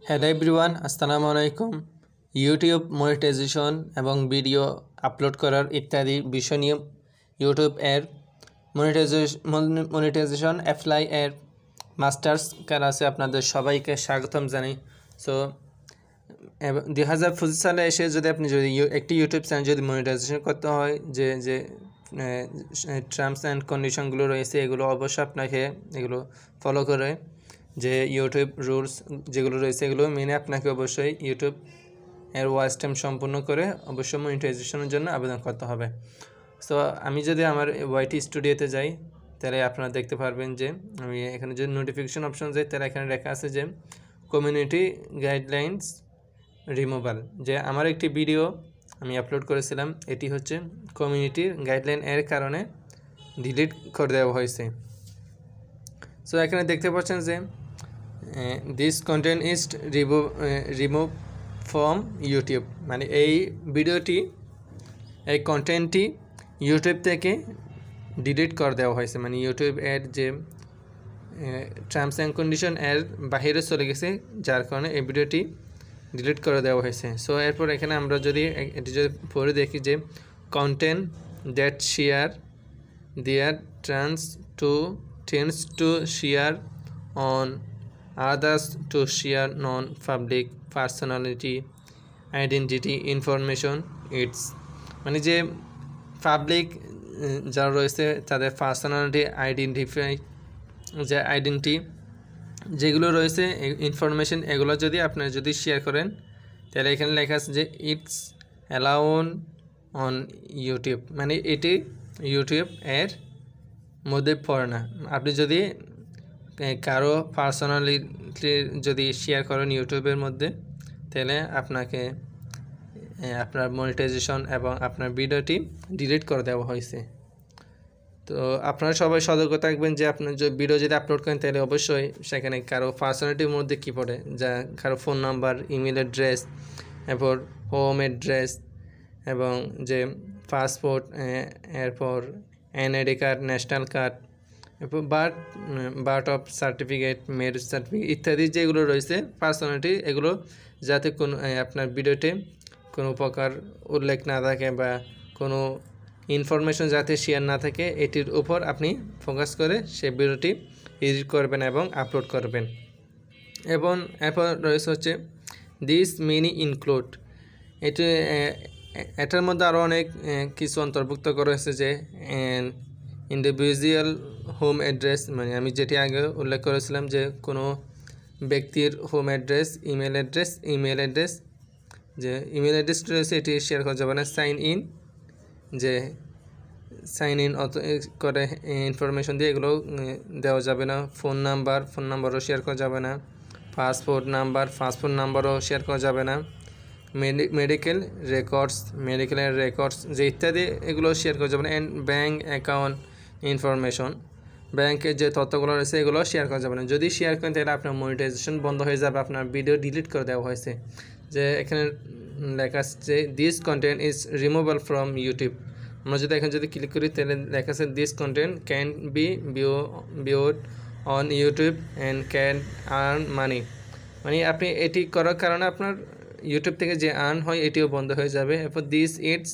Hello everyone, আসসালামু আলাইকুম। YouTube monetization এবং ভিডিও আপলোড করার ইত্যাদি বিষয় নিয়ে ইউটিউব এর মনিটাইজেশন অ্যাপ্লাই এর মাস্টার্স ক্লাসে আপনাদের সবাইকে স্বাগতম জানাই। সো 2025 সালে এসে যদি একটি ইউটিউব চ্যানেল যদি মনিটাইজেশন করতে হয়, যে যে টার্মস অ্যান্ড কন্ডিশনগুলো রয়েছে এগুলো অবশ্যই আপনাকে এগুলো ফলো করে, যে ইউটিউব রুলস যেগুলো রয়েছে এগুলো মেনে আপনাকে অবশ্যই ইউটিউব এর ওয়াচ টাইম সম্পূর্ণ করে অবশ্যই মনিটাইজেশনের জন্য আবেদন করতে হবে। সো আমি যদি আমার ওয়াইটি স্টুডিওতে যাই তাহলে আপনারা দেখতে পারবেন যে আমি এখানে যদি নোটিফিকেশন অপশন যাই তাহলে এখানে লেখা আছে যে কমিউনিটি গাইডলাইন্স রিমুভাল। যে আমার একটি ভিডিও আমি আপলোড করেছিলাম, এটি হচ্ছে কমিউনিটির গাইডলাইন এর কারণে ডিলিট করে দেওয়া হয়েছে। সো এখানে দেখতে পাচ্ছেন যে this content is remove from YouTube, মানে এই ভিডিওটি, এই কন্টেন্টটি ইউটিউব থেকে ডিলিট করে দেওয়া হয়েছে, মানে ইউটিউব এর যে টার্মস অ্যান্ড কন্ডিশন এর বাহিরে চলে গেছে, যার কারণে এই ভিডিওটি ডিলিট করে দেওয়া হয়েছে। সো এরপর এখানে আমরা যদি এটি যদি পড়ে দেখি যে content that share there tends to share on others to share non-public personality identity information it's, মানে যে পাবলিক যারা রয়েছে তাদের পার্সোনালিটি আইডেন্টি যেগুলো রয়েছে ইনফরমেশন, এগুলো যদি আপনারা যদি শেয়ার করেন তাহলে এখানে লেখা আছে যে ইটস অ্যালাউড অন ইউটিউব, মানে এটি ইউটিউব এর মধ্যে পড়ে না। আপনি যদি কারো পার্সোনালিটি যদি শেয়ার করেন ইউটিউবের মধ্যে তাহলে আপনাকে আপনার মনিটাইজেশন এবং আপনার ভিডিওটি ডিলিট করে দেওয়া হয়েছে। তো আপনারা সবাই সতর্ক থাকবেন যে আপনার ভিডিও যদি আপলোড করেন তাহলে অবশ্যই সেখানে কারো পার্সোনালিটির মধ্যে কী পড়ে, যা কারো ফোন নাম্বার, ইমেল অ্যাড্রেস, এরপর হোম অ্যাড্রেস এবং যে পাসপোর্ট, এরপর এনআইডি কার্ড, ন্যাশনাল কার্ড, এরপর birth of certificate, marriage certificate ইত্যাদি যেগুলো রয়েছে পার্সোনালিটি, এগুলো যাতে কোনো আপনার ভিডিওতে কোনো প্রকার উল্লেখ না থাকে বা কোনো ইনফরমেশন যাতে শেয়ার না থাকে, এটির উপর আপনি ফোকাস করে সেই ভিডিওটি এডিট করবেন এবং আপলোড করবেন। এবং এরপর রয়েছে হচ্ছে দিস মিনি ইনক্লুড, এটার মধ্যে আরও অনেক কিছু অন্তর্ভুক্ত করা হয়েছে, যে ইন্ডিভিজুয়াল হোম অ্যাড্রেস, মানে আমি যেটি আগে উল্লেখ করেছিলাম যে কোনো ব্যক্তির হোম অ্যাড্রেস, ইমেল অ্যাড্রেস যে ইমেল অ্যাড্রেস রয়েছে এটি শেয়ার করা যাবে না। সাইন ইন করে ইনফরমেশন দিয়ে এগুলো দেওয়া যাবে না। ফোন নাম্বারও শেয়ার করা যাবে না। পাসপোর্ট নাম্বারও শেয়ার করা যাবে না। মেডিকেলের রেকর্ডস যে ইত্যাদি এগুলো শেয়ার করা যাবে না। অ্যান্ড ব্যাঙ্ক অ্যাকাউন্ট ইনফরমেশন, ব্যাংকের যে তথ্যগুলো রয়েছে এগুলো শেয়ার করা যাবে না। যদি শেয়ার করেন তাহলে আপনার মনিটাইজেশন বন্ধ হয়ে যাবে, আপনার ভিডিও ডিলিট করে দেওয়া হয়েছে। যে এখানে লেখা আছে this content is removable from YouTube. আমরা যদি এখানে যদি ক্লিক করি তাহলে লেখা আছে this content can be viewed on YouTube and can earn money, মানে আপনি এটি করার কারণে আপনার ইউটিউব থেকে যে আর্ন হয় এটিও বন্ধ হয়ে যাবে। এরপর দিস ইটস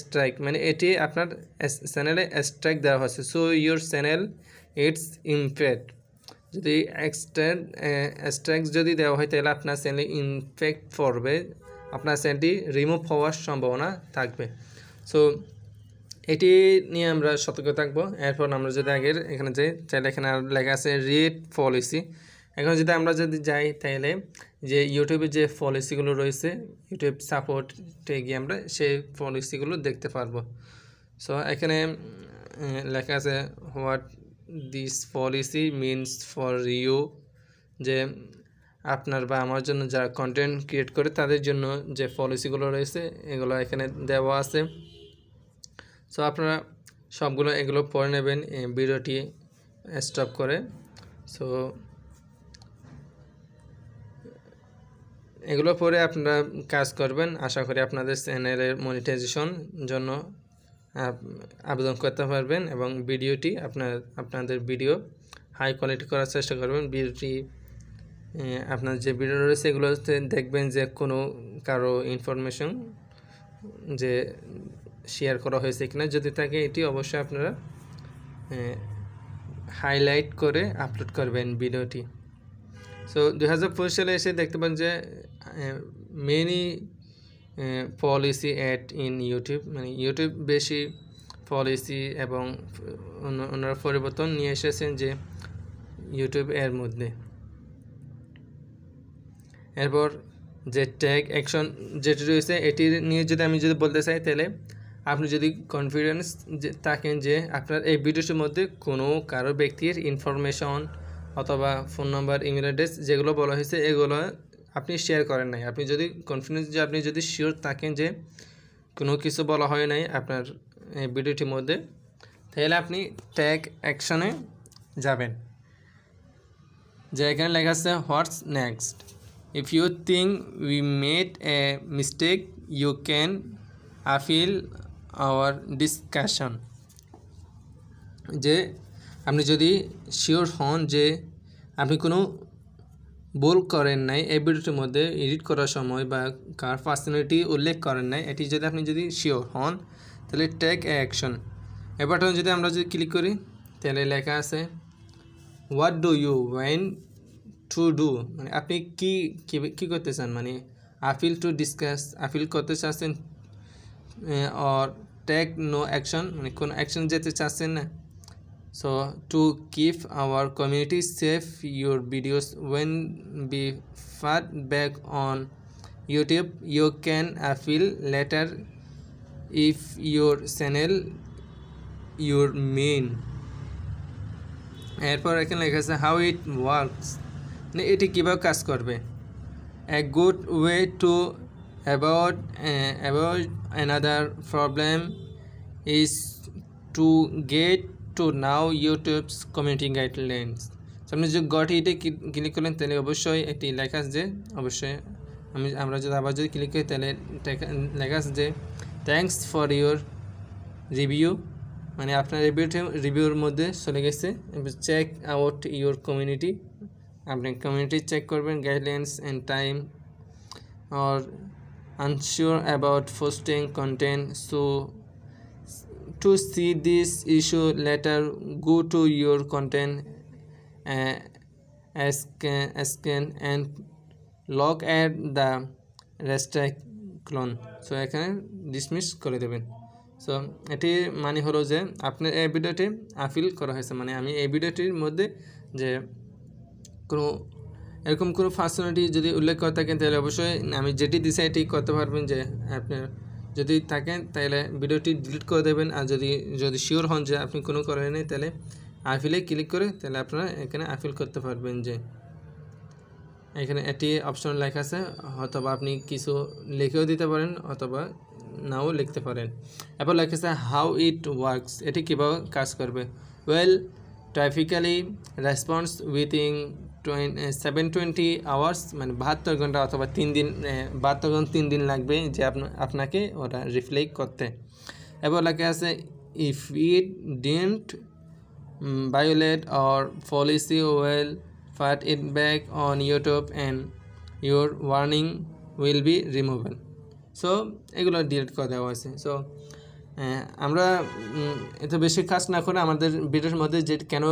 স্ট্রাইক, মানে এটি আপনার চ্যানেলে স্ট্রাইক দেওয়া হচ্ছে। So your channel it's impact, যদি স্ট্রাইক যদি দেওয়া হয় তাহলে আপনার চ্যানেলে ইমপ্যাক্ট পড়বে, আপনার চ্যানেলটি রিমুভ হওয়ার সম্ভাবনা থাকবে। সো এটি নিয়ে আমরা সতর্ক থাকবো। এরপর আমরা যদি আগের এখানে যাই তাহলে এখানে লেখা আছে রিড পলিসি। এখন যদি আমরা যদি যাই তাহলে যে ইউটিউবে যে পলিসিগুলো রয়েছে, ইউটিউব সাপোর্টে গিয়ে আমরা সেই পলিসিগুলো দেখতে পারবো। সো এখানে লেখা আছে what this policy means for you, যে আপনার বা আমার জন্য যারা কন্টেন্ট ক্রিয়েট করে তাদের জন্য যে পলিসিগুলো রয়েছে এগুলো এখানে দেওয়া আছে। সো আপনারা সবগুলো এগুলো পড়ে নেবেন ভিডিওটি স্টপ করে। সো এগুলো পরে আপনারা কাজ করবেন, আশা করি আপনাদের চ্যানেলের মনিটাইজেশন জন্য আবেদন করতে পারবেন এবং ভিডিওটি আপনাদের ভিডিও হাই কোয়ালিটি করার চেষ্টা করবেন। ভিডিওটি আপনার যে ভিডিও রয়েছে এগুলোতে দেখবেন যে কোনো কারো ইনফরমেশন যে শেয়ার করা হয়েছে কিনা, যদি থাকে এটি অবশ্যই আপনারা হাইলাইট করে আপলোড করবেন ভিডিওটি। সো 2025 সালে এসে দেখতে পান যে many policy add in YouTube, মানে ইউটিউব বেশি পলিসি এবং ওনারা পরিবর্তন নিয়ে এসেছেন যে ইউটিউব এর মধ্যে। এরপর যে ট্যাগ অ্যাকশন যেটি রয়েছে এটি নিয়ে যদি আমি বলতে চাই, তাহলে আপনি যদি কনফিডেন্স থাকেন যে আপনার এই ভিডিওটির মধ্যে কোনো কারো ব্যক্তির ইনফরমেশন অথবা ফোন নাম্বার, ইমেল অ্যাড্রেস যেগুলো বলা হয়েছে এগুলো আপনি শেয়ার করেন নাই, আপনি যদি কনফিডেন্স যে আপনি যদি শিওর থাকেন যে কোনো কিছু বলা হয় নাই আপনার এই ভিডিওটির মধ্যে, তাহলে আপনি ট্যাগ অ্যাকশনে যাবেন। যে এখানে লেখা আছে what's next, if you think we made a mistake you can appeal our discussion। যে আপনি যদি শিওর হন যে আপনি কোনো ভুল করেন নাই এই ভিডিওটির মধ্যে এডিট করার সময় বা কার পার্সোনালিটি উল্লেখ করেন নাই, এটি যদি আপনি যদি শিওর হন তাহলে টেক অ্যাকশন এই বাটন যদি আমরা যদি ক্লিক করি তাহলে লেখা আছে what do you want to do, মানে আপনি কি করতে চান, মানে আপিল টু ডিসকাস আপিল করতে চাচ্ছেন, অর টেক নো অ্যাকশন মানে কোনো অ্যাকশন যেতে চাচ্ছেন না। So to keep our community safe your videos when be put back on YouTube you can appeal later if your channel your main. এরপর এখানে লেখা আছে হাউ ইট ওয়ার্কস, মানে এটি কীভাবে কাজ করবে। A good way to avoid another problem is to get to know YouTube's community guidelines। আপনি যদি গট ইটে ক্লিক করলেন তাহলে অবশ্যই একটি লেখা আছে যে অবশ্যই আমরা যদি আবার যদি ক্লিক করি তাহলে লেখা আছে যে থ্যাঙ্কস ফর ইউর রিভিউ, মানে আপনার রিভিউর মধ্যে চলে গেছে। চেক আউট ইউর কমিউনিটি, আপনি কমিউনিটি চেক করবেন, guidelines and time or unsure about posting content, so to see this issue later go to your content scan and log at the restrict clone, so এখানে dismiss করে দেবেন। So এটি মানে হলো যে আপনার এই ভিডিওটি আপিল করা হয়েছে, মানে আমি এই ভিডিওটির মধ্যে যে কোনো এরকম কোনো পার্সোনালিটি যদি উল্লেখ করে থাকেন তাহলে অবশ্যই আমি যেটি দিছি এটি করতে পারবেন। যে আপনার যদি থাকেন তাহলে ভিডিওটি ডিলিট করে দেবেন, আর যদি শিওর হন যে আপনি কোনো করেন নাই তাহলে আপিলে ক্লিক করে তাহলে আপনারা এখানে আপিল করতে পারবেন। যে এখানে এটি অপশন লেখা আছে, অথবা আপনি কিছু লিখেও দিতে পারেন অথবা নাও লিখতে পারেন। এরপর লেখা আছে হাউ ইট ওয়ার্কস, এটি কীভাবে কাজ করবে। Well typically response within 720 hours, মানে 72 ঘন্টা অথবা 3 দিন, 72 ঘন্টা 3 দিন লাগবে যে আপনাকে ওরা রিপ্লাই করতে। এবার লেখা আছে if it didn't violate our policy we'll put it back on YouTube and your warning will be removal. So এগুলো ডিলিট করে দেওয়া হয়েছে। সো আমরা এত বেশি কাজ না করে আমাদের ভিডিওর মধ্যে যে কেন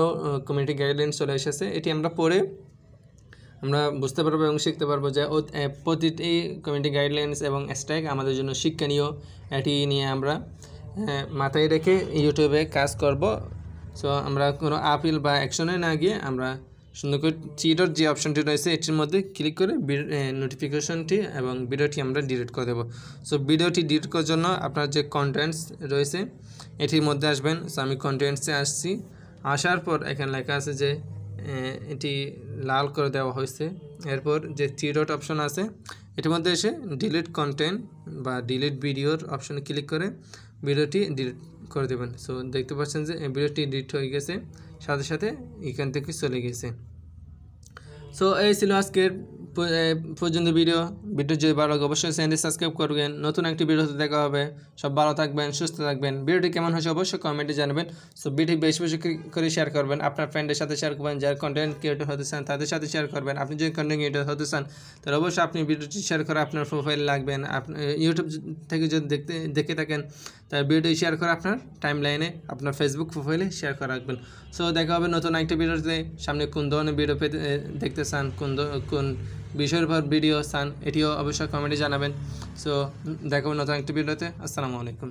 কমিউনিটি গাইডলাইন চলে এসেছে এটি আমরা পড়ে আমরা বুঝতে পারবো এবং শিখতে পারবো যে প্রতিটি কমিউনিটি গাইডলাইন্স এবং স্ট্রাইক আমাদের জন্য শিক্ষণীয়, এটি নিয়ে আমরা মাথায় রেখে ইউটিউবে কাজ করব। সো আমরা কোনো আপিল বা অ্যাকশনে না গিয়ে আমরা সুন্দর করে চিডর যে অপশনটি রয়েছে এটির মধ্যে ক্লিক করে নোটিফিকেশনটি এবং ভিডিওটি আমরা ডিলিট করে দেবো। সো ভিডিওটি ডিলিট করার জন্য আপনার যে কন্টেন্টস রয়েছে এটির মধ্যে আসবেন। সো আমি কন্টেন্টসে আসছি, আসার পর এখানে লেখা আছে যে এটি লাল করে দেওয়া হয়েছে। এরপর যে থ্রি ডট অপশন আছে এটির মধ্যে এসে ডিলিট কন্টেন্ট বা ডিলিট ভিডিওর অপশনে ক্লিক করে ভিডিওটি ডিলিট করে দেবেন। সো দেখতে পাচ্ছেন যে ভিডিওটি ডিলিট হয়ে গেছে, সাথে সাথে এখান থেকে চলে গেছে। সো এই ছিল আজকের পর্যন্ত ভিডিও। ভিডিও যদি ভালো লাগে অবশ্যই চ্যানেলটি সাবস্ক্রাইব করবেন। নতুন একটি ভিডিওতে দেখা হবে। সব ভালো থাকবেন, সুস্থ থাকবেন। ভিডিওটি কেমন হয়েছে অবশ্যই কমেন্টে জানাবেন। সো ভিডিও বেশি বেশি করে শেয়ার করবেন, আপনার ফ্রেন্ডের সাথে শেয়ার করবেন, যারা কন্টেন্ট ক্রিয়েটর হতে চান তাদের সাথে শেয়ার করবেন। আপনি যদি কন্টেন্ট ক্রিয়েটর হতে চান তাহলে অবশ্যই আপনি ভিডিওটি শেয়ার করে আপনার প্রোফাইলে লাগবেন। আপনি ইউটিউব থেকে যদি দেখে থাকেন তাহলে ভিডিওটি শেয়ার করে আপনার টাইম লাইনে আপনার ফেসবুক প্রোফাইলে শেয়ার করে রাখবেন। সো দেখা হবে নতুন একটা ভিডিওতে। সামনে কোন ধরনের ভিডিও দেখতে চান, কোন বিষয়ের উপর ভিডিও চান, এটিও অবশ্যই কমেন্টে জানাবেন। সো দেখা হবে নতুন একটা ভিডিওতে। আসসালামু আলাইকুম।